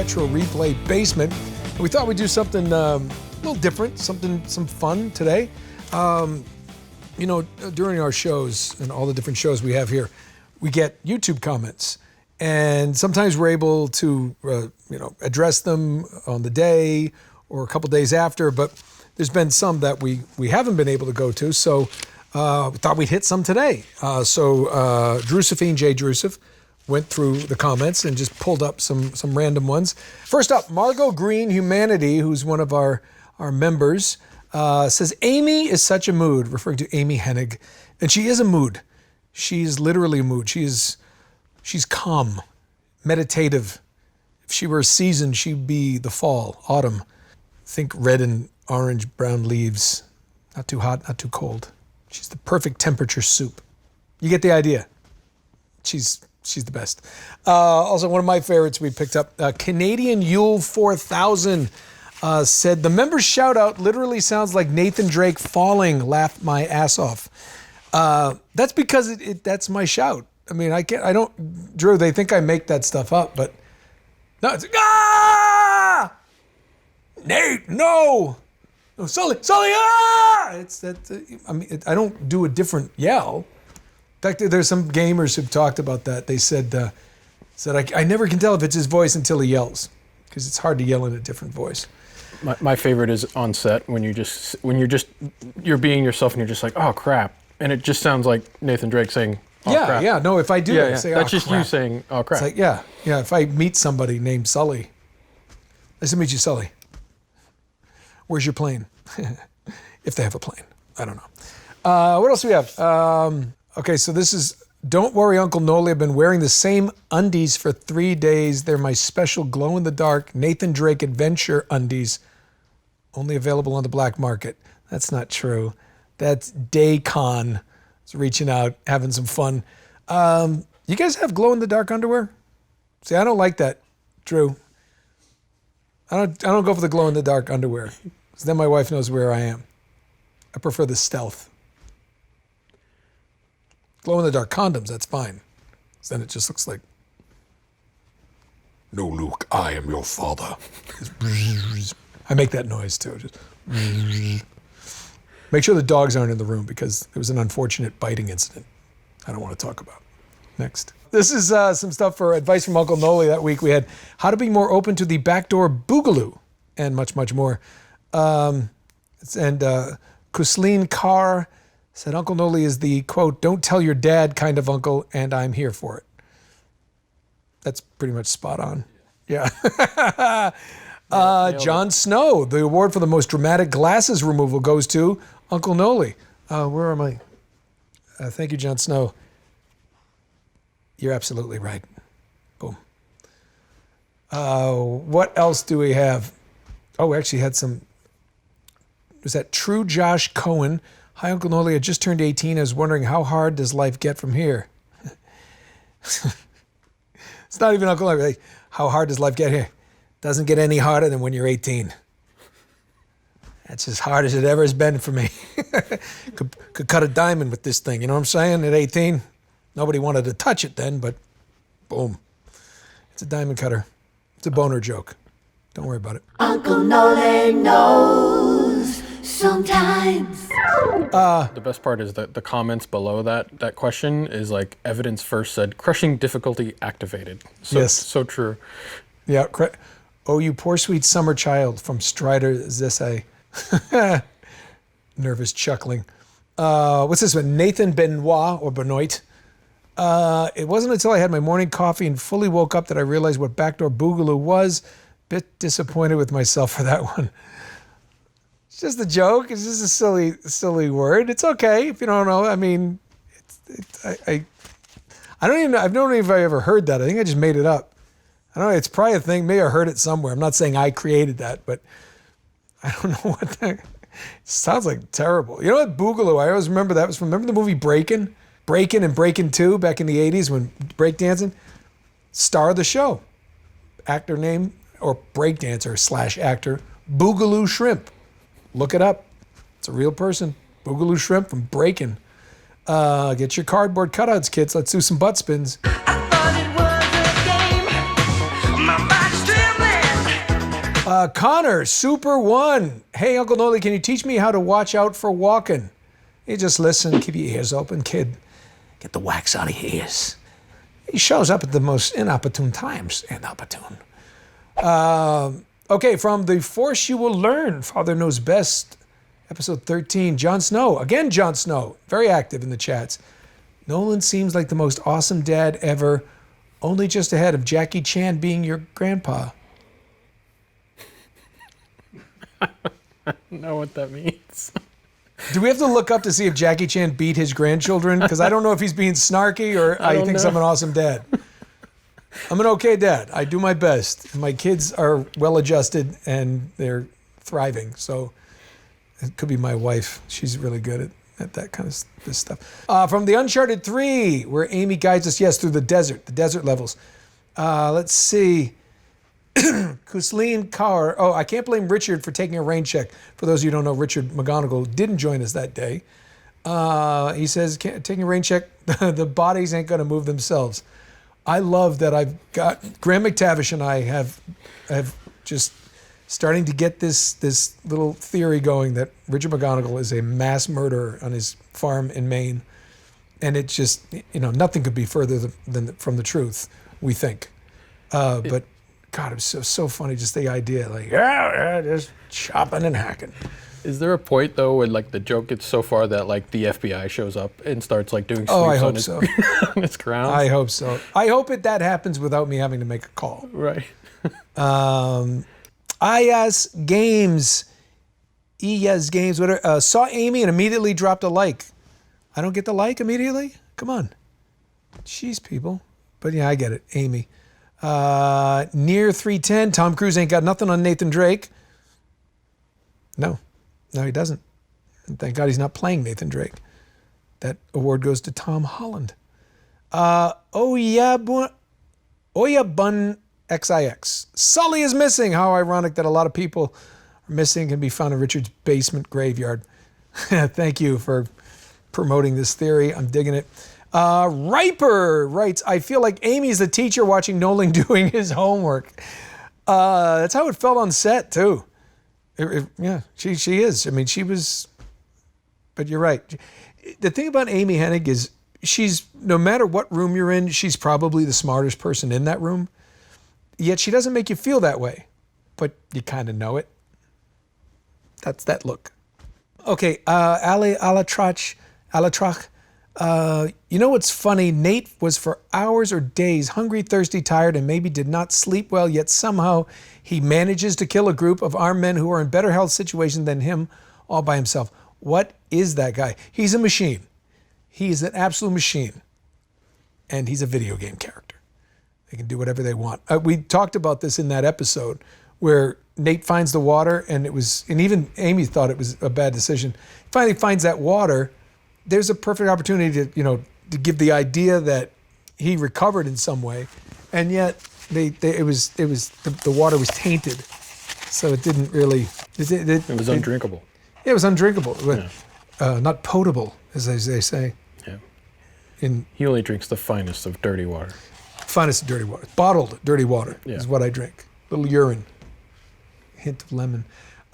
Retro Replay basement. And we thought we'd do something a little different, some fun today. During our shows and all the different shows we have here, we get YouTube comments. And sometimes we're able to, address them on the day or a couple days after, but there's been some that we haven't been able to go to, so we thought we'd hit some today. Drewsephine J. Drewseph went through the comments and just pulled up some random ones. First up, Margot Green Humanity, who's one of our members, says, Amy is such a mood, referring to Amy Hennig, and she is a mood. She's literally a mood. She's calm, meditative. If she were a season, she'd be the fall, autumn. Think red and orange, brown leaves. Not too hot, not too cold. She's the perfect temperature soup. You get the idea. She's the best. Also, one of my favorites we picked up, Canadian Yule 4000 said, the member's shout out literally sounds like Nathan Drake falling, laughed my ass off. That's because that's my shout. I mean, Drew, they think I make that stuff up, but no, it's ah! Nate, no! No, Sully, ah! It's that, I don't do a different yell. In fact, there's some gamers who've talked about that. They said I never can tell if it's his voice until he yells, because it's hard to yell in a different voice. My favorite is on set when you're being yourself and you're just like, oh crap. And it just sounds like Nathan Drake saying, oh, crap. Yeah, no, if I do I say, that's oh, just crap. you saying, oh, crap. It's like, yeah, if I meet somebody named Sully, nice to meet you, Sully. Where's your plane? If they have a plane. I don't know. What else do we have? Okay, so this is, don't worry, Uncle Noly. I've been wearing the same undies for 3 days. They're my special glow-in-the-dark Nathan Drake Adventure undies, only available on the black market. That's not true. That's Daycon. It's reaching out, having some fun. You guys have glow-in-the-dark underwear? See, I don't like that, Drew. I don't go for the glow-in-the-dark underwear, because then my wife knows where I am. I prefer the stealth. Glow-in-the-dark condoms, that's fine. Then it just looks like, no, Luke, I am your father. I make that noise, too. Just make sure the dogs aren't in the room, because there was an unfortunate biting incident I don't want to talk about. Next. This is some stuff for Advice from Uncle Noly. That week we had how to be more open to the backdoor boogaloo and much, much more. And Kusleen Carr said, Uncle Noly is the, quote, don't tell your dad kind of uncle, and I'm here for it. That's pretty much spot on. Yeah. Jon Snow, the award for the most dramatic glasses removal goes to Uncle Noly. Where am I? Thank you, Jon Snow. You're absolutely right. Boom. What else do we have? Oh, we actually had some. Was that True Josh Cohen? Hi, Uncle Noly. I just turned 18. I was wondering, how hard does life get from here? It's not even Uncle Noly. Like, how hard does life get here? Doesn't get any harder than when you're 18. That's as hard as it ever has been for me. could cut a diamond with this thing. You know what I'm saying? At 18. Nobody wanted to touch it then, but boom. It's a diamond cutter. It's a boner joke. Don't worry about it. Uncle Nolan knows sometimes. The best part is that the comments below that question is like, evidence first said, crushing difficulty activated. So, yes. So true. Yeah. Oh, you poor sweet summer child from Strider Zesse. Nervous chuckling. What's this one? Nathan Benoit or Benoit. It wasn't until I had my morning coffee and fully woke up that I realized what backdoor boogaloo was. Bit disappointed with myself for that one. It's just a joke. It's just a silly word. It's okay if you don't know. I mean, I don't even know. I don't know if I ever heard that. I think I just made it up. I don't know. It's probably a thing. Maybe I heard it somewhere. I'm not saying I created that, but I don't know what that. It sounds like terrible. You know what? Boogaloo. I always remember that was from. Remember the movie Breakin'? Breakin' and Breakin' 2 back in the 80s when breakdancing? Star of the show. Actor name or breakdancer / actor Boogaloo Shrimp. Look it up. It's a real person. Boogaloo Shrimp from Breakin'. Get your cardboard cutouts, kids. Let's do some butt spins. I thought it was a game. My body's trembling. Connor, Super One. Hey, Uncle Noly, can you teach me how to watch out for walking? You just listen, keep your ears open, kid. Get the wax out of your ears. He shows up at the most inopportune times. Inopportune. Okay, from The Force You Will Learn, Father Knows Best, episode 13, Jon Snow. Again, Jon Snow, very active in the chats. Nolan seems like the most awesome dad ever, only just ahead of Jackie Chan being your grandpa. I don't know what that means. Do we have to look up to see if Jackie Chan beat his grandchildren? Because I don't know if he's being snarky or I think I'm an awesome dad. I'm an okay dad. I do my best. My kids are well adjusted and they're thriving. So it could be my wife. She's really good at that kind of this stuff. From the Uncharted 3, where Amy guides us, yes, through the desert levels. Let's see. Kusleen Kaur. Oh, I can't blame Richard for taking a rain check. For those of you who don't know, Richard McGonigal didn't join us that day. He says, taking a rain check, the bodies ain't going to move themselves. I love that I've got, Graham McTavish and I have just starting to get this little theory going that Richard McGonigal is a mass murderer on his farm in Maine. And it just, nothing could be further from the truth, we think. But God, it was so funny, just the idea, like, just chopping and hacking. Is there a point though where like the joke gets so far that like the FBI shows up and starts like doing Oh, I sweeps hope on so. on his grounds? I hope so. I hope that happens without me having to make a call. Right. IS Games, whatever, saw Amy and immediately dropped a like. I don't get the like immediately? Come on. Jeez, people. But yeah, I get it. Amy. Near 310, Tom Cruise ain't got nothing on Nathan Drake. No, he doesn't. And thank God he's not playing Nathan Drake. That award goes to Tom Holland. Bun XIX. Sully is missing. How ironic that a lot of people are missing can be found in Richard's basement graveyard. Thank you for promoting this theory. I'm digging it. Riper writes, I feel like Amy's the teacher watching Nolan doing his homework. That's how it felt on set, too. Yeah, she is. I mean, she was, but you're right. The thing about Amy Hennig is she's, no matter what room you're in, she's probably the smartest person in that room. Yet she doesn't make you feel that way, but you kind of know it. That's that look. Okay, Alatrach. You know what's funny? Nate was for hours or days hungry, thirsty, tired, and maybe did not sleep well, yet somehow he manages to kill a group of armed men who are in better health situation than him all by himself. What is that guy? He's a machine. He is an absolute machine. And he's a video game character. They can do whatever they want. We talked about this in that episode where Nate finds the water and even Amy thought it was a bad decision. Finally finds that water. There's a perfect opportunity to give the idea that he recovered in some way, and yet the water was tainted, so it didn't really. It was undrinkable. It was undrinkable, not potable, as they say. Yeah. He only drinks the finest of dirty water. Finest of dirty water, bottled dirty water is what I drink. Little urine, hint of lemon.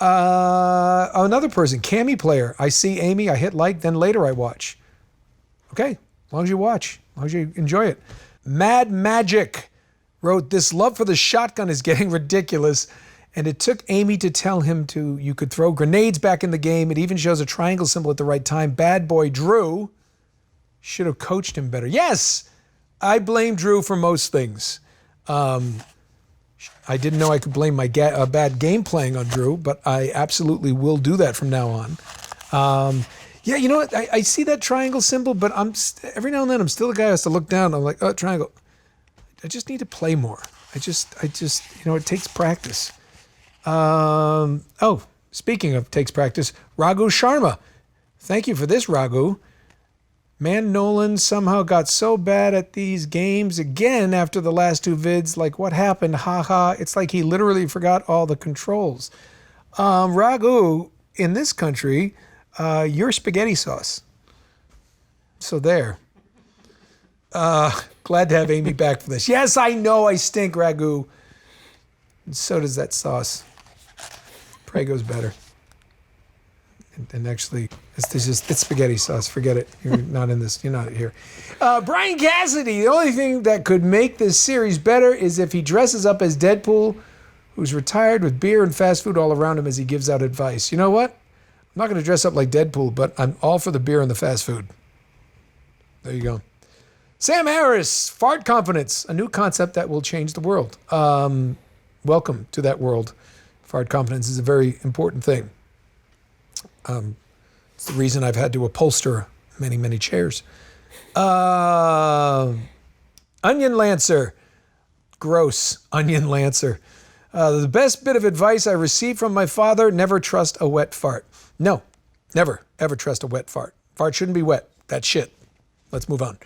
Another person, Cammy Player. I see Amy, I hit like, then later I watch. Okay, as long as you watch, as long as you enjoy it. Mad Magic wrote, this love for the shotgun is getting ridiculous, and it took Amy to tell him you could throw grenades back in the game. It even shows a triangle symbol at the right time. Bad boy Drew should have coached him better. Yes, I blame Drew for most things. I didn't know I could blame my bad game playing on Drew, but I absolutely will do that from now on. Yeah, you know what? I see that triangle symbol, but every now and then I'm still the guy who has to look down. I'm like, oh, triangle. I just need to play more. I just, it takes practice. Speaking of takes practice, Raghu Sharma. Thank you for this, Raghu. Man, Nolan somehow got so bad at these games again after the last two vids. Like, what happened? Haha. It's like he literally forgot all the controls. Raghu, in this country, you're spaghetti sauce. So there. Glad to have Amy back for this. Yes, I know I stink, Raghu. And so does that sauce. Prego better. And actually, it's spaghetti sauce. Forget it. You're not in this. You're not here. Brian Cassidy. The only thing that could make this series better is if he dresses up as Deadpool, who's retired with beer and fast food all around him as he gives out advice. You know what? I'm not going to dress up like Deadpool, but I'm all for the beer and the fast food. There you go. Sam Harris, fart confidence, a new concept that will change the world. Welcome to that world. Fart confidence is a very important thing. It's the reason I've had to upholster many, many chairs. Onion Lancer. Gross. Onion Lancer. The best bit of advice I received from my father, never trust a wet fart. No, never, ever trust a wet fart. Fart shouldn't be wet. That's shit. Let's move on.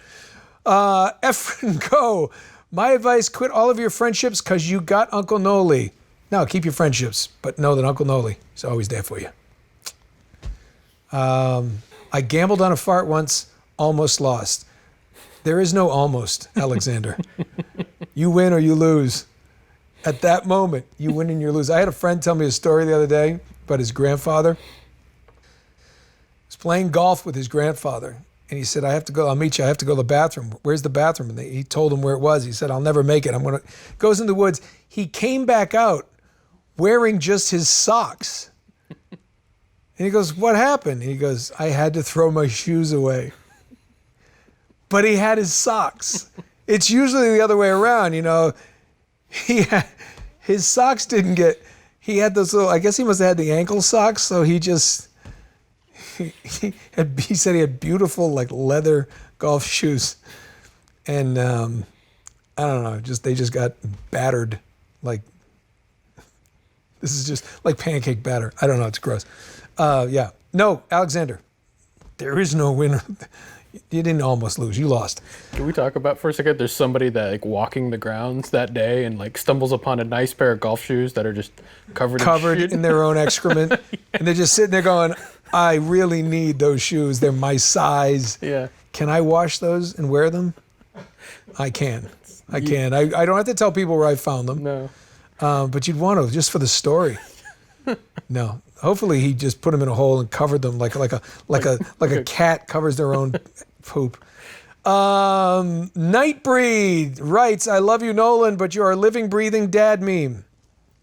Efren Go. My advice, quit all of your friendships because you got Uncle Noly. No, keep your friendships, but know that Uncle Noly is always there for you. I gambled on a fart once, almost lost. There is no almost, Alexander. You win or you lose. At that moment, you win and you lose. I had a friend tell me a story the other day about his grandfather. He was playing golf with his grandfather, and he said, I'll meet you. I have to go to the bathroom. Where's the bathroom? And he told him where it was. He said, I'll never make it. Goes in the woods. He came back out wearing just his socks. And he goes, what happened? And he goes, I had to throw my shoes away. But he had his socks. It's usually the other way around, you know. His socks didn't get, he had those little, I guess he must have had the ankle socks, so he said he had beautiful like leather golf shoes. And I don't know, they just got battered like, this is just like pancake batter. I don't know, it's gross. Yeah. No, Alexander, there is no winner. You didn't almost lose. You lost. Can we talk about for a second? There's somebody that like walking the grounds that day and like stumbles upon a nice pair of golf shoes that are just covered in shit. In their own excrement. And they're just sitting there going, I really need those shoes. They're my size. Yeah. Can I wash those and wear them? I can. I can. I don't have to tell people where I found them. No. But you'd want to, just for the story. No. Hopefully he just put them in a hole and covered them like a cat covers their own poop. Nightbreed writes, I love you, Nolan, but you are a living, breathing dad meme.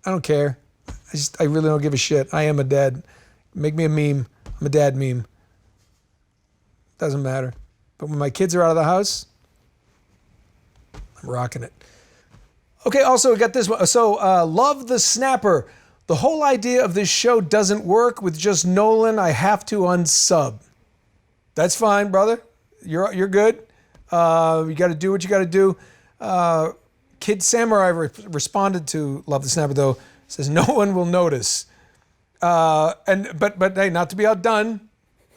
I don't care. I really don't give a shit. I am a dad. Make me a meme. I'm a dad meme. Doesn't matter. But when my kids are out of the house, I'm rocking it. Okay, also we got this one. So, Love the Snapper. The whole idea of this show doesn't work with just Nolan. I have to unsub. That's fine, brother. You're good. You got to do what you got to do. Kid Samurai responded to Love the Snapper though. Says no one will notice. But hey, not to be outdone.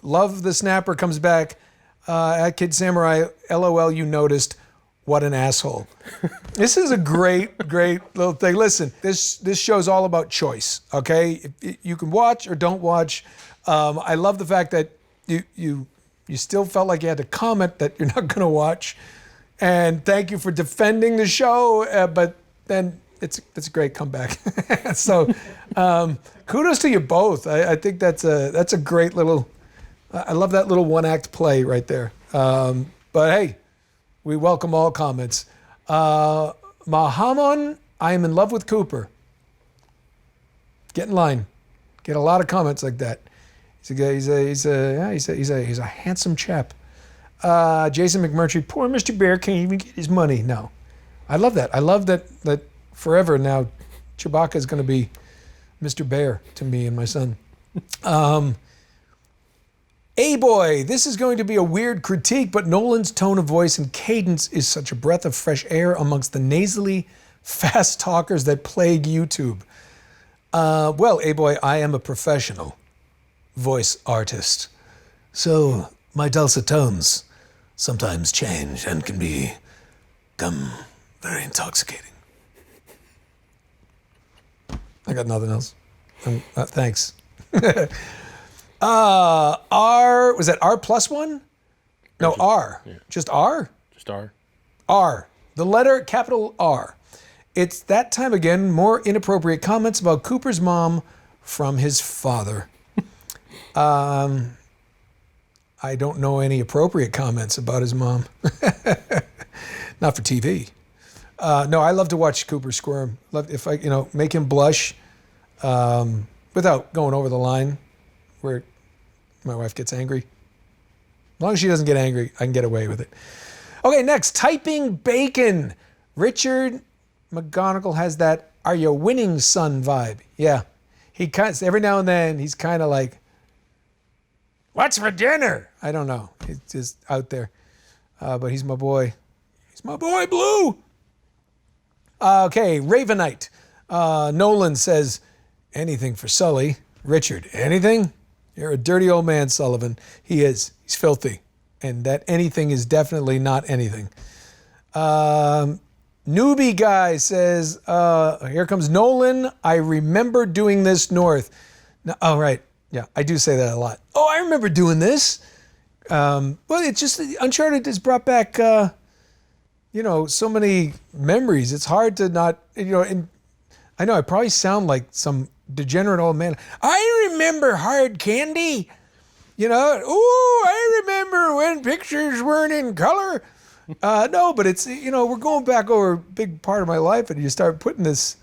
Love the Snapper comes back. At Kid Samurai, LOL, you noticed. What an asshole. This is a great little thing. Listen, this show's all about choice, okay? You can watch or don't watch. I love the fact that you still felt like you had to comment that you're not going to watch. And thank you for defending the show, but then it's a great comeback. So kudos to you both. I think that's a great little, I love that little one-act play right there. But hey, we welcome all comments. Mahamon, I am in love with Cooper. Get in line. Get a lot of comments like that. He's a handsome chap. Jason McMurtry, poor Mr. Bear can't even get his money. No, I love that. I love that forever now. Chewbacca is going to be Mr. Bear to me and my son. A-boy, this is going to be a weird critique, but Nolan's tone of voice and cadence is such a breath of fresh air amongst the nasally fast talkers that plague YouTube. Well, A-boy, I am a professional voice artist. So my dulcet tones sometimes change and can become very intoxicating. I got nothing else. Thanks. Was that R+1? No, R. Yeah. Just R? Just R. R. The letter capital R. It's that time again, more inappropriate comments about Cooper's mom from his father. I don't know any appropriate comments about his mom. Not for TV. No, I love to watch Cooper squirm. Love if I, make him blush without going over the line where my wife gets angry. As long as she doesn't get angry, I can get away with it. Okay, next, typing bacon. Richard McGonigal has that "Are you winning, son" vibe. Yeah, every now and then he's kind of like, "What's for dinner?" I don't know. He's just out there, but he's my boy. He's my boy, Blue. Okay, Ravenite. Nolan says, "Anything for Sully." Richard, anything? You're a dirty old man, Sullivan. He is. He's filthy. And that anything is definitely not anything. Newbie guy says, here comes Nolan. I remember doing this North. No, oh, right. Yeah, I do say that a lot. Oh, I remember doing this. Well, it's just Uncharted has brought back, so many memories. It's hard to not, and I know I probably sound like some degenerate old man. I remember hard candy. I remember when pictures weren't in color. No, but it's, we're going back over a big part of my life, and you start putting these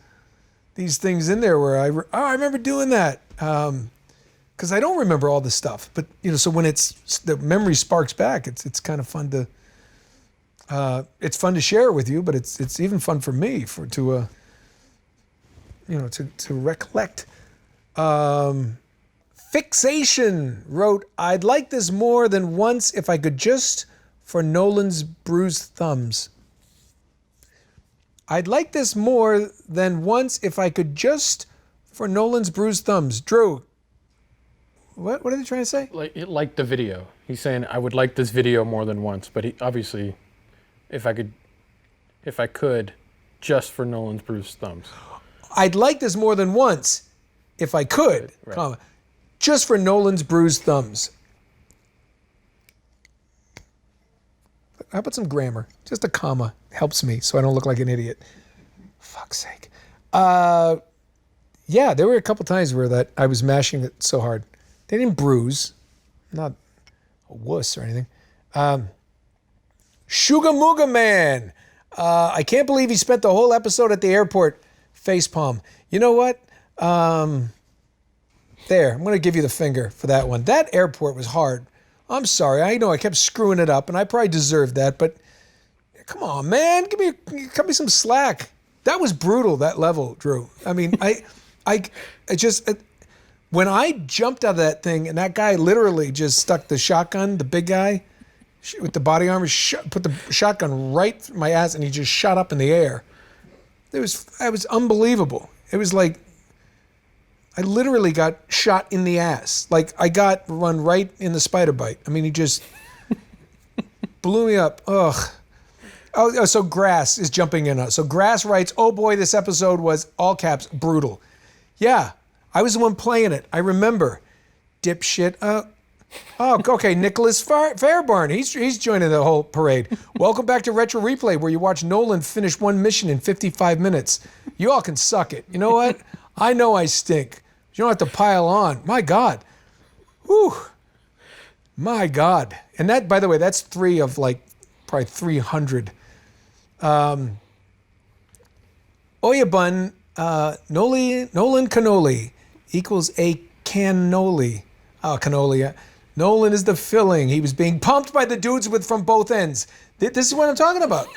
things in there where I remember doing that. Because I don't remember all this stuff. But, so when the memory sparks back, it's kind of fun to, it's fun to share it with you, but it's even fun for me to recollect. Fixation wrote, "I'd like this more than once if I could just for Nolan's bruised thumbs." I'd like this more than once if I could just for Nolan's bruised thumbs. Drew, what are they trying to say? Like the video. He's saying, I would like this video more than once, but he obviously, if I could, just for Nolan's bruised thumbs. I'd like this more than once if I could, right. Comma, just for Nolan's bruised thumbs. How about some grammar? Just a comma helps me so I don't look like an idiot. Fuck's sake. Yeah, there were a couple times where that I was mashing it so hard. They didn't bruise. I'm not a wuss or anything. Suga Mooga Man. I can't believe he spent the whole episode at the airport facepalm. You know what? There, I'm going to give you the finger for that one. That airport was hard. I'm sorry. I know I kept screwing it up, and I probably deserved that, but come on, man. Cut me some slack. That was brutal, that level, Drew. I mean, when I jumped out of that thing, and that guy literally just stuck the shotgun, the big guy with the body armor, put the shotgun right through my ass, and he just shot up in the air. It was unbelievable. It was like I literally got shot in the ass. Like I got run right in the spider bite. I mean, he just blew me up. Ugh. Oh, so Grass is jumping in. So Grass writes, "Oh boy, this episode was, all caps, brutal." Yeah, I was the one playing it. I remember. Dipshit. Okay, Nicholas Fairbarn. He's joining the whole parade. Welcome back to Retro Replay, where you watch Nolan finish one mission in 55 minutes. You all can suck it. You know what? I know I stink. You don't have to pile on. My God. Whew. My God. And that, by the way, that's 3 of like probably 300. Oyabun, Nolan Cannoli equals a cannoli. Oh, cannoli. Nolan is the filling. He was being pumped by the dudes from both ends. This is what I'm talking about.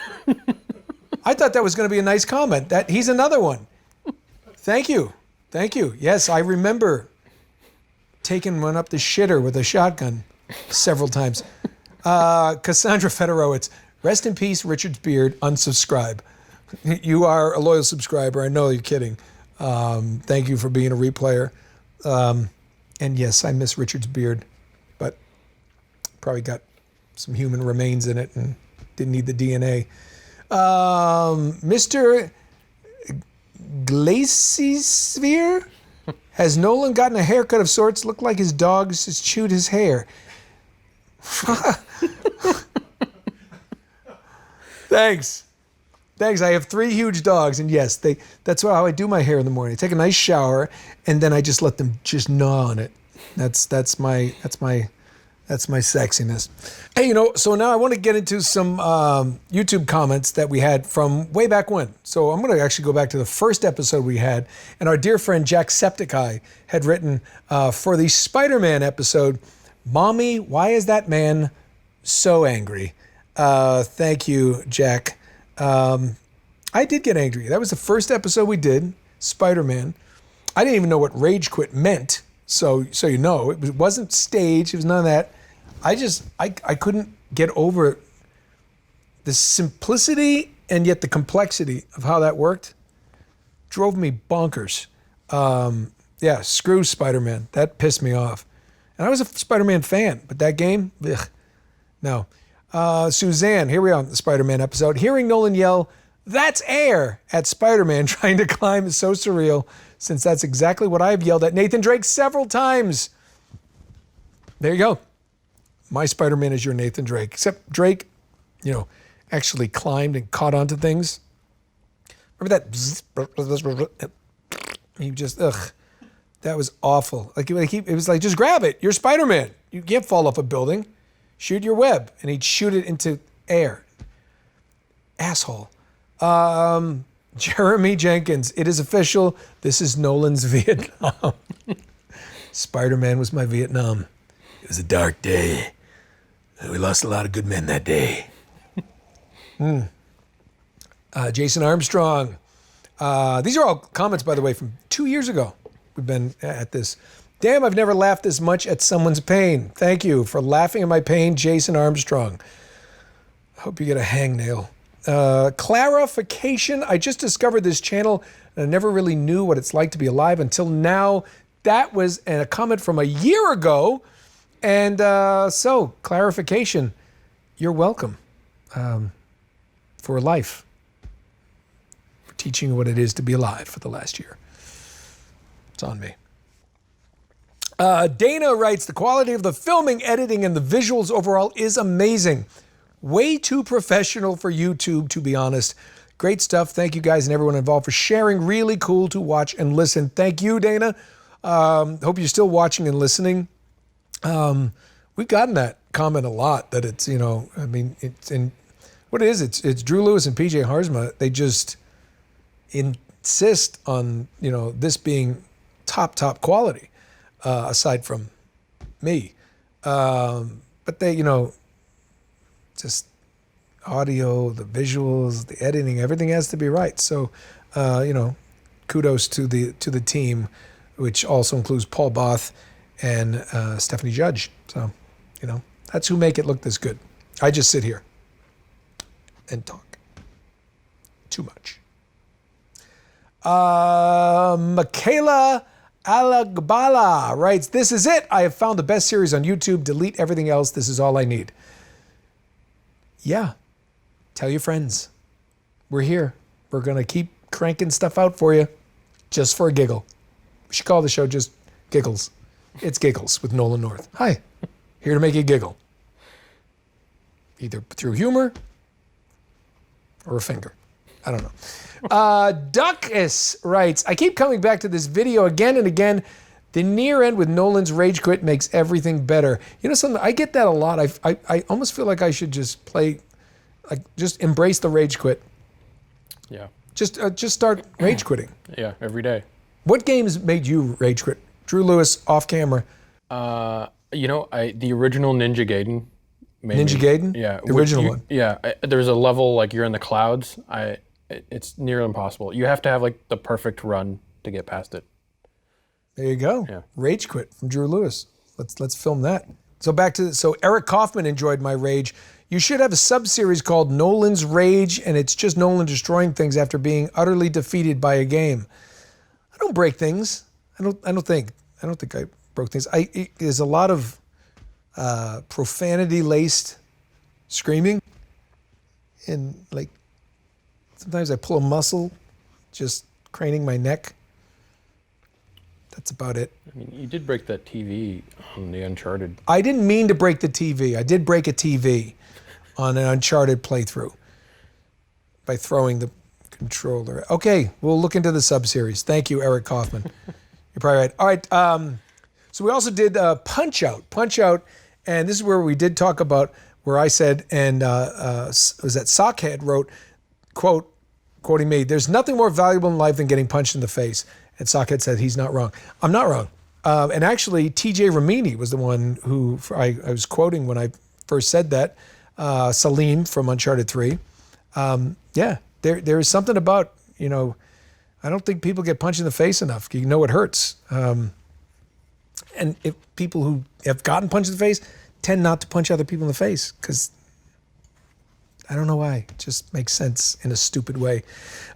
I thought that was going to be a nice comment. That he's another one. Thank you. Yes, I remember taking one up the shitter with a shotgun several times. Cassandra Federowitz, rest in peace, Richard's beard, unsubscribe. You are a loyal subscriber. I know you're kidding. Thank you for being a replayer. And yes, I miss Richard's beard, but probably got some human remains in it and didn't need the DNA. Mr. Glacisphere, has Nolan gotten a haircut of sorts? Looked like his dog has chewed his hair. Thanks. Thanks. I have 3 huge dogs, and yes, that's how I do my hair in the morning. I take a nice shower, and then I just let them just gnaw on it. That's my sexiness. Hey, so now I want to get into some YouTube comments that we had from way back when. So I'm going to actually go back to the first episode we had, and our dear friend Jacksepticeye had written for the Spider-Man episode, "Mommy, why is that man so angry?" Thank you, Jack. I did get angry. That was the first episode we did, Spider-Man. I didn't even know what rage quit meant. So it wasn't staged. It was none of that. I couldn't get over the simplicity and yet the complexity of how that worked. Drove me bonkers. Yeah, screw Spider-Man. That pissed me off. And I was a Spider-Man fan, but that game, ugh, no. Suzanne, here we are on the Spider-Man episode. Hearing Nolan yell, "That's air!" at Spider-Man trying to climb is so surreal, since that's exactly what I've yelled at Nathan Drake several times. There you go. My Spider-Man is your Nathan Drake. Except Drake, actually climbed and caught onto things. Remember that? He just, that was awful. It was like, just grab it. You're Spider-Man. You can't fall off a building. Shoot your web. And he'd shoot it into air. Asshole. Jeremy Jenkins, it is official. This is Nolan's Vietnam. Spider-Man was my Vietnam. It was a dark day. We lost a lot of good men that day. Jason Armstrong. These are all comments, by the way, from 2 years ago. We've been at this. Damn, I've never laughed this much at someone's pain. Thank you for laughing at my pain, Jason Armstrong. I hope you get a hangnail. Clarification. I just discovered this channel and I never really knew what it's like to be alive until now. That was a comment from a year ago. And so, clarification. You're welcome for life. For teaching you what it is to be alive for the last year. It's on me. Dana writes, the quality of the filming, editing, and the visuals overall is amazing. Way too professional for YouTube, to be honest. Great stuff. Thank you guys and everyone involved for sharing. Really cool to watch and listen. Thank you, Dana. Hope you're still watching and listening. We've gotten that comment a lot that it's, it's in what it is. It's Drew Lewis and PJ Harzma. They just insist on, this being top quality, aside from me. But they, just audio, the visuals, the editing, everything has to be right. So, kudos to the team, which also includes Paul Both and Stephanie Judge. So, that's who make it look this good. I just sit here and talk too much. Michaela Alagbala writes, this is it. I have found the best series on YouTube. Delete everything else. This is all I need. Yeah. Tell your friends. We're here. We're going to keep cranking stuff out for you just for a giggle. We should call the show just Giggles. It's Giggles with Nolan North. Hi. Here to make you giggle. Either through humor or a finger. I don't know. Duckus writes, I keep coming back to this video again and again. The near end with Nolan's rage quit makes everything better. Something, I get that a lot. I almost feel like I should just just embrace the rage quit. Yeah. Just start rage quitting. Yeah, every day. What games made you rage quit? Drew Lewis, off camera. The original Ninja Gaiden. Ninja Gaiden? Yeah. The original one. Yeah. There's a level like you're in the clouds. It's near impossible. You have to have the perfect run to get past it. There you go. Yeah. Rage quit from Drew Lewis. Let's film that. So Eric Kaufman enjoyed my rage. You should have a sub-series called Nolan's Rage, and it's just Nolan destroying things after being utterly defeated by a game. I don't break things. I don't think I broke things. There's a lot of profanity-laced screaming, and sometimes I pull a muscle, just craning my neck. That's about it. I mean, you did break that TV on the Uncharted. I didn't mean to break the TV. I did break a TV on an Uncharted playthrough. by throwing the controller. Okay, we'll look into the sub-series. Thank you, Eric Kaufman. You're probably right. All right, so we also did Punch-Out. Punch-Out, and this is where we did talk about where I said, and was that Sockhead wrote, quoting me, "There's nothing more valuable in life than getting punched in the face." And Sockhead said he's not wrong. I'm not wrong. And actually, TJ Ramini was the one who I was quoting when I first said that. Salim from Uncharted 3. Yeah, there is something about, I don't think people get punched in the face enough. You know it hurts. And if people who have gotten punched in the face tend not to punch other people in the face because I don't know why. It just makes sense in a stupid way.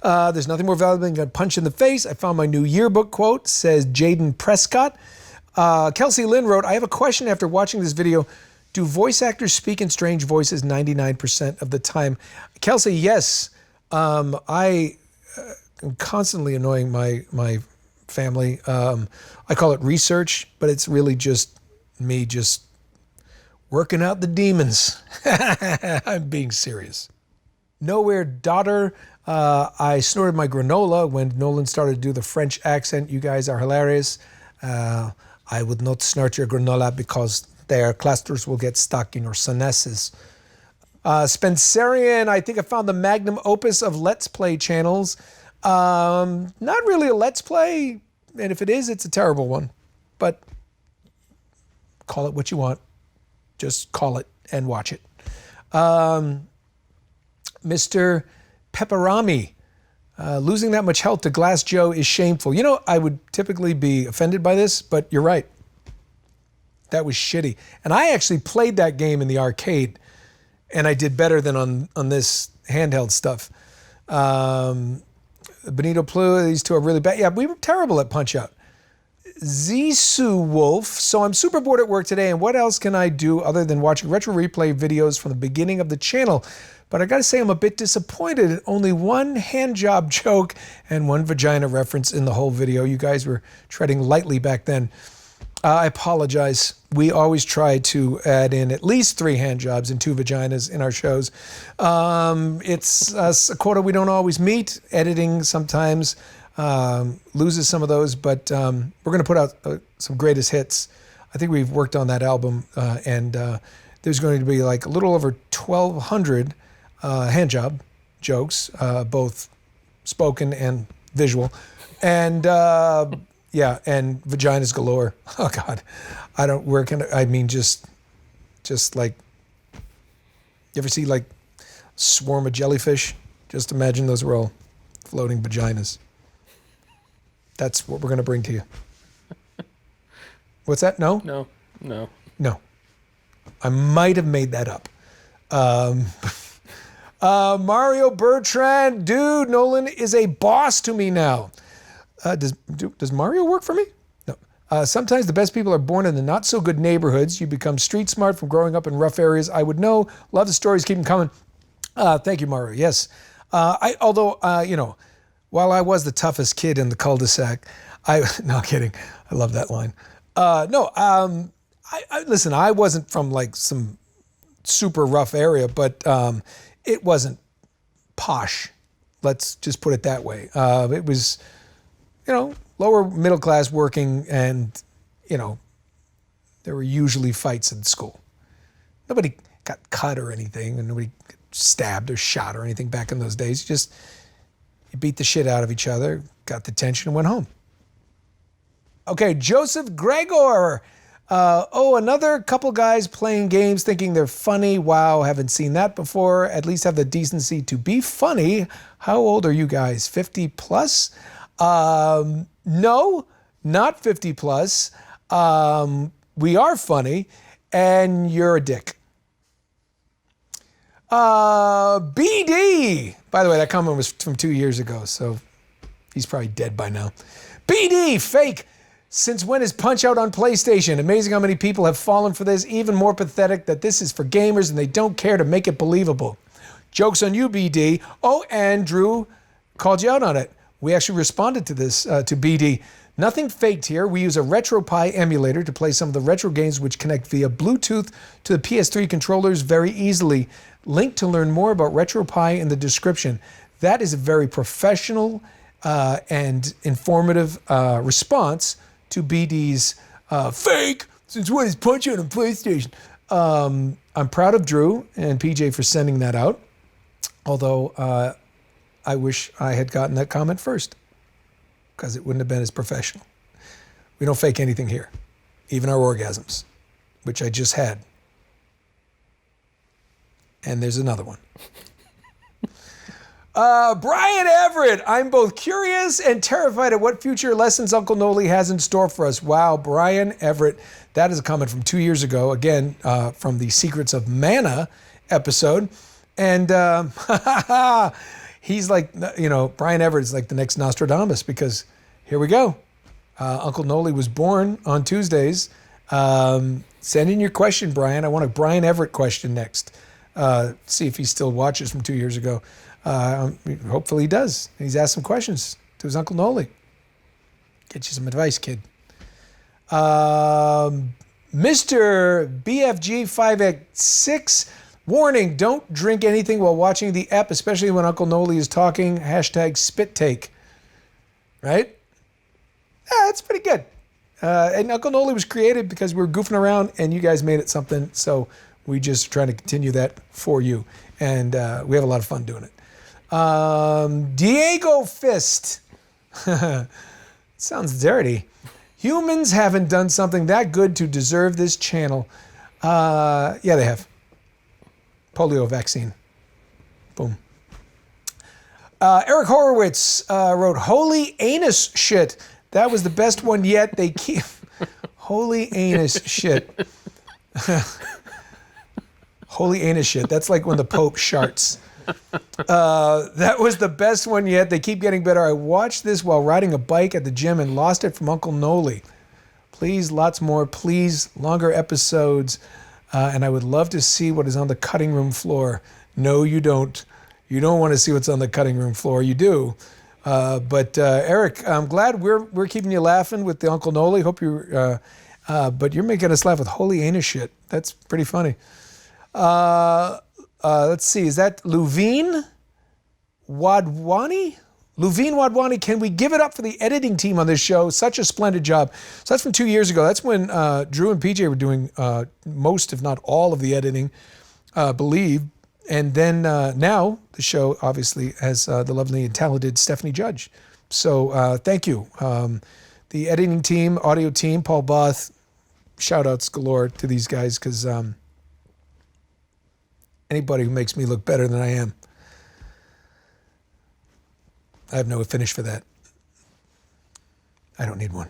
There's nothing more valuable than getting punched in the face. I found my new yearbook quote, says Jaden Prescott. Kelsey Lynn wrote, "I have a question after watching this video. Do voice actors speak in strange voices 99% of the time?" Kelsey, yes. I am constantly annoying my family. I call it research, but it's really just me just working out the demons. I'm being serious. Nowhere Daughter. I snorted my granola when Nolan started to do the French accent. You guys are hilarious. I would not snort your granola because their clusters will get stuck in your sinuses. Spencerian, I think I found the magnum opus of Let's Play channels. Not really a Let's Play, and if it is, it's a terrible one. But call it what you want. Just call it and watch it. Mr. Pepperami, losing that much health to Glass Joe is shameful. I would typically be offended by this, but you're right. That was shitty. And I actually played that game in the arcade, and I did better than on this handheld stuff. Benito Plu, these two are really bad. Yeah, we were terrible at Punch-Out. Zisu Wolf, so I'm super bored at work today, and what else can I do other than watching retro replay videos from the beginning of the channel? But I gotta say I'm a bit disappointed at only one hand job joke and one vagina reference in the whole video. You guys were treading lightly back then. I apologize. We always try to add in at least 3 hand jobs and 2 vaginas in our shows. It's a quota we don't always meet. Editing sometimes loses some of those, but we're going to put out some greatest hits. I think we've worked on that album, and there's going to be like a little over 1,200 hand job jokes, both spoken and visual. And yeah, and vaginas galore. Oh God, just like, you ever see like swarm of jellyfish? Just imagine those were all floating vaginas. That's what we're going to bring to you. What's that? No? No. I might have made that up. Mario Bertrand, dude, Nolan is a boss to me now. Does Mario work for me? No. Sometimes the best people are born in the not so good neighborhoods. You become street smart from growing up in rough areas. I would know. Love the stories. Keep them coming. Thank you, Mario. Yes. While I was the toughest kid in the cul-de-sac, no kidding. I love that line. Listen, I wasn't from like some super rough area, but it wasn't posh. Let's just put it that way. It was, lower middle class working, and, there were usually fights in school. Nobody got cut or anything, and nobody got stabbed or shot or anything back in those days. You beat the shit out of each other, got the tension, and went home. Okay, Joseph Gregor. Another couple guys playing games thinking they're funny. Wow, haven't seen that before. At least have the decency to be funny. How old are you guys? 50 plus? No, not 50 plus. We are funny, and you're a dick. BD. By the way, that comment was from 2 years ago, so he's probably dead by now. BD, fake. Since when is Punch-Out on PlayStation? Amazing how many people have fallen for this. Even more pathetic that this is for gamers and they don't care to make it believable. Joke's on you, BD. Oh, and Drew called you out on it. We actually responded to this, to BD. Nothing faked here. We use a RetroPie emulator to play some of the retro games which connect via Bluetooth to the PS3 controllers very easily. Link to learn more about RetroPie in the description. That is a very professional and informative response to BD's fake, since when is Punch on a PlayStation? I'm proud of Drew and PJ for sending that out, although I wish I had gotten that comment first, because it wouldn't have been as professional. We don't fake anything here, even our orgasms, which I just had. And there's another one. Brian Everett, I'm both curious and terrified at what future lessons Uncle Noly has in store for us. Wow, Brian Everett, that is a comment from 2 years ago, again, from the Secrets of Mana episode. And he's like, Brian Everett is like the next Nostradamus, because here we go. Uncle Noly was born on Tuesdays. Send in your question, Brian. I want a Brian Everett question next. See if he still watches from 2 years ago. Hopefully he does. He's asked some questions to his Uncle Noly. Get you some advice, kid. Mr. BFG5X6, warning, don't drink anything while watching the ep, especially when Uncle Noly is talking. # spit take. Right? Yeah, that's pretty good. And Uncle Noly was created because we were goofing around and you guys made it something. So we just trying to continue that for you. And we have a lot of fun doing it. Diego Fist. Sounds dirty. Humans haven't done something that good to deserve this channel. Yeah, they have. Polio vaccine. Boom. Eric Horowitz wrote, holy anus shit. That was the best one yet. They keep... Holy anus shit. Holy anus shit. That's like when the Pope sharts. That was the best one yet. They keep getting better. I watched this while riding a bike at the gym and lost it from Uncle Noly. Please, lots more. Please, longer episodes. And I would love to see what is on the cutting room floor. No, you don't. You don't want to see what's on the cutting room floor. You do. But Eric, I'm glad we're keeping you laughing with the Uncle Noly. Hope you're... but you're making us laugh with holy anus shit. That's pretty funny. Let's see. Is that Luveen Wadwani? Luveen Wadwani, can we give it up for the editing team on this show? Such a splendid job. So that's from 2 years ago. That's when Drew and PJ were doing most, if not all, of the editing, believe. And then now the show obviously has the lovely and talented Stephanie Judge. So thank you. The editing team, audio team, Paul Both, shout outs galore to these guys, because anybody who makes me look better than I am, I have no finish for that. I don't need one.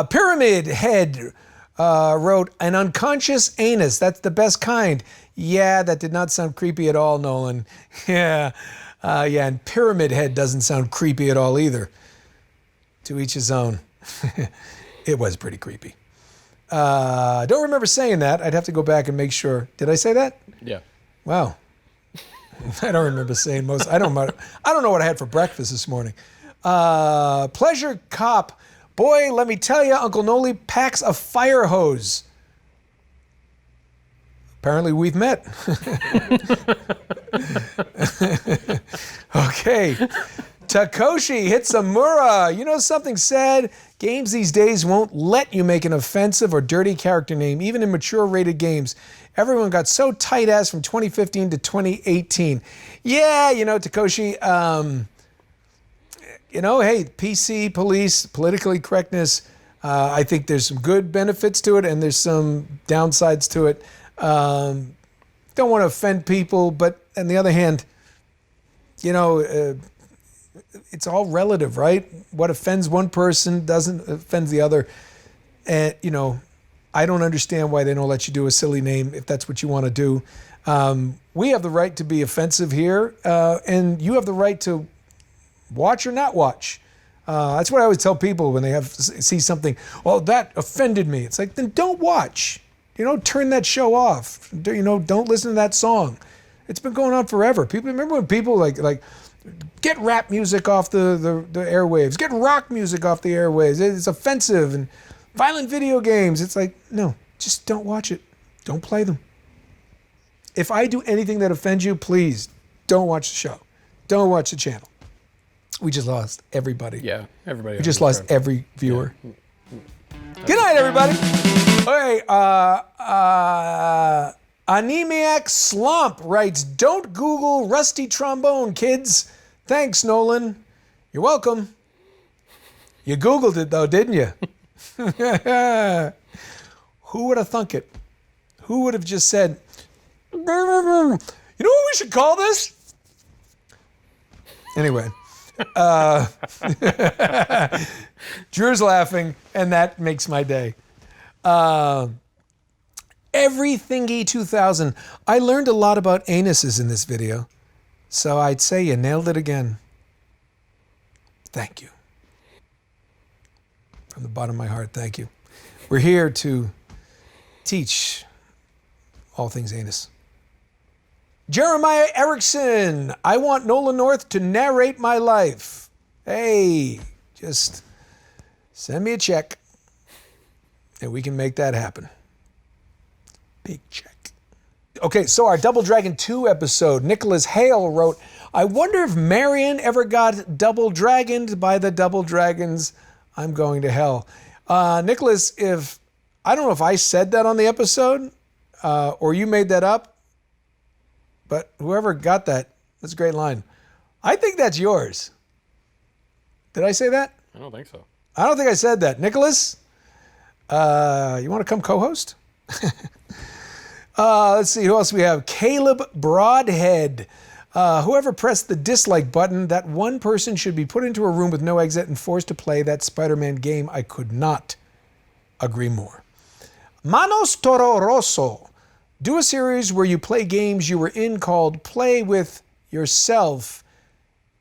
Pyramid Head wrote, an unconscious anus. That's the best kind. Yeah, that did not sound creepy at all, Nolan. Yeah, and Pyramid Head doesn't sound creepy at all either. To each his own. It was pretty creepy. Don't remember saying that. I'd have to go back and make sure. Did I say that? Yeah. Wow. I don't remember saying most. I don't know what I had for breakfast this morning. Pleasure Cop. Boy, let me tell you, Uncle Noly packs a fire hose. Apparently we've met. Okay. Takoshi Hitsamura. You know something sad? Games these days won't let you make an offensive or dirty character name, even in mature rated games. Everyone got so tight ass from 2015 to 2018. Yeah, Takoshi, hey, PC, police, politically correctness, I think there's some good benefits to it and there's some downsides to it. Don't want to offend people, but on the other hand, it's all relative, right? What offends one person doesn't offend the other. And, I don't understand why they don't let you do a silly name if that's what you want to do. We have the right to be offensive here, and you have the right to watch or not watch. That's what I always tell people when they see something, well, that offended me. It's like, then don't watch. Turn that show off. Don't listen to that song. It's been going on forever. People remember when people like Get rap music off the airwaves. Get rock music off the airwaves. It's offensive. And violent video games. It's like, no, just don't watch it. Don't play them. If I do anything that offends you, please don't watch the show. Don't watch the channel. We just lost everybody. Yeah, everybody. We just lost every viewer. Yeah. Good night, everybody. Okay, Anemiac Slump writes, don't Google rusty trombone, kids. Thanks, Nolan. You're welcome. You Googled it, though, didn't you? Who would have thunk it? Who would have just said, you know what we should call this? Anyway. Drew's laughing, and that makes my day. Everythingy 2000. I learned a lot about anuses in this video, so I'd say you nailed it again. Thank you. From the bottom of my heart, thank you. We're here to teach all things anus. Jeremiah Erickson, I want Nolan North to narrate my life. Hey, just send me a check and we can make that happen. Big check. Okay, so our Double Dragon 2 episode, Nicholas Hale wrote, I wonder if Marion ever got double dragoned by the double dragons. I'm going to hell. Nicholas, I don't know if I said that on the episode or you made that up. But whoever got that, that's a great line. I think that's yours. Did I say that? I don't think so. I don't think I said that. Nicholas, you want to come co-host? Let's see, who else we have? Caleb Broadhead. Whoever pressed the dislike button, that one person should be put into a room with no exit and forced to play that Spider-Man game. I could not agree more. Manos Toro Rosso. Do a series where you play games you were in called Play With Yourself.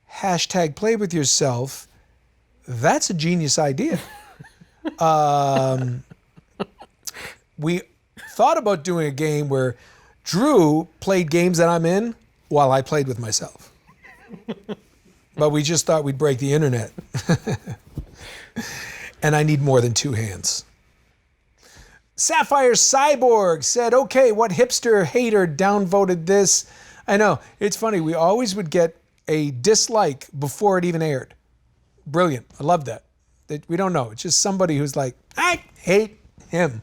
Hashtag Play With Yourself. That's a genius idea. We thought about doing a game where Drew played games that I'm in while I played with myself. But we just thought we'd break the internet. And I need more than two hands. Sapphire Cyborg said, okay, what hipster hater downvoted this? I know, it's funny. We always would get a dislike before it even aired. Brilliant. I love that. We don't know. It's just somebody who's like, I hate him.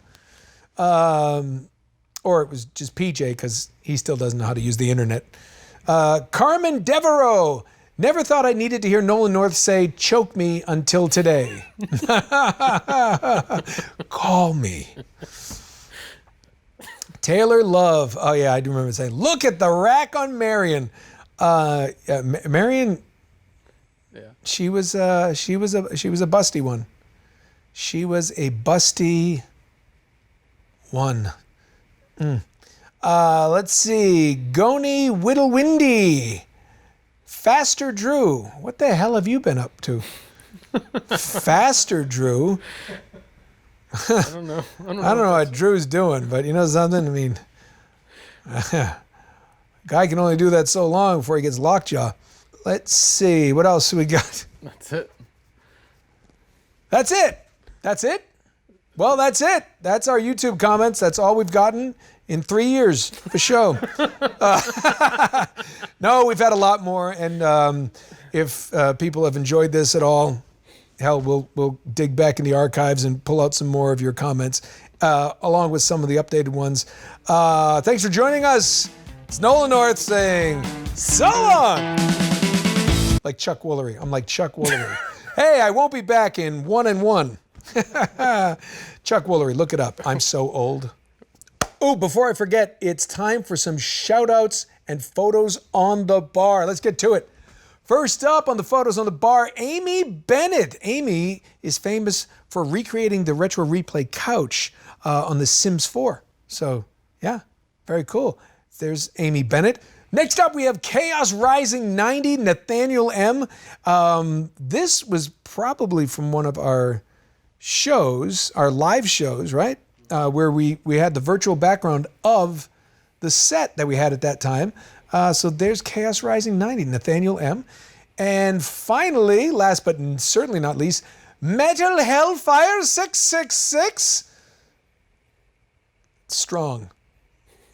Or it was just PJ because he still doesn't know how to use the internet. Carmen Devereaux. Never thought I needed to hear Nolan North say, choke me until today. Call me. Taylor Love. Oh yeah, I do remember saying, look at the rack on Marion. Marion, yeah. She was a busty one. She was a busty one. Let's see. Goni Whittlewindy. Faster Drew. What the hell have you been up to? Faster Drew. I don't know. I don't know what Drew's doing, but you know something? I mean, guy can only do that so long before he gets lockjaw. Let's see. What else we got? That's it. That's it. That's it? Well, that's it. That's our YouTube comments. That's all we've gotten in 3 years of the show. No, we've had a lot more. And if people have enjoyed this at all, hell, we'll dig back in the archives and pull out some more of your comments, along with some of the updated ones. Thanks for joining us. It's Nolan North saying, so long! Like Chuck Woolery. I'm like Chuck Woolery. Hey, I won't be back in 1 and 1. Chuck Woolery, look it up. I'm so old. Oh, before I forget, it's time for some shout-outs and photos on the bar. Let's get to it. First up on the photos on the bar, Amy Bennett. Amy is famous for recreating the Retro Replay couch on The Sims 4. So, yeah, very cool. There's Amy Bennett. Next up, we have Chaos Rising 90, Nathaniel M. This was probably from one of our shows, our live shows, right? Where we had the virtual background of the set that we had at that time. So there's Chaos Rising 90, Nathaniel M. And finally, last but certainly not least, Metal Hellfire 666.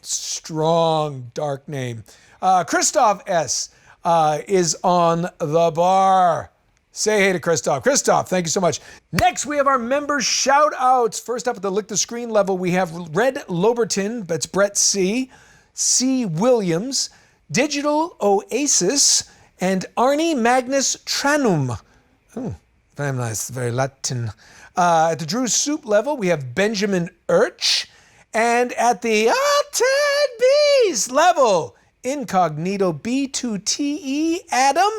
Strong, dark name. Christoph S. Is on the bar. Say hey to Christoph. Christoph, thank you so much. Next, we have our member shout-outs. First up at the Lick the Screen level, we have Red Loberton, that's Brett C. C. Williams, Digital Oasis, and Arnie Magnus Tranum. Oh, very nice, very Latin. At the Drew Soup level, we have Benjamin Urch. And at the Ted Bees level, Incognito B2TE, Adam,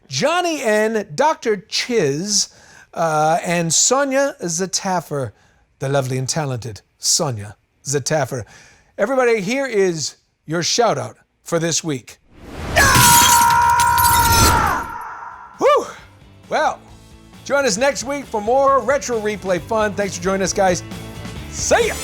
Johnny N, Dr. Chiz, and Sonia Zataffer, the lovely and talented Sonia Zataffer. Everybody, here is your shout out for this week. Whew! Well, join us next week for more Retro Replay fun. Thanks for joining us, guys. See ya!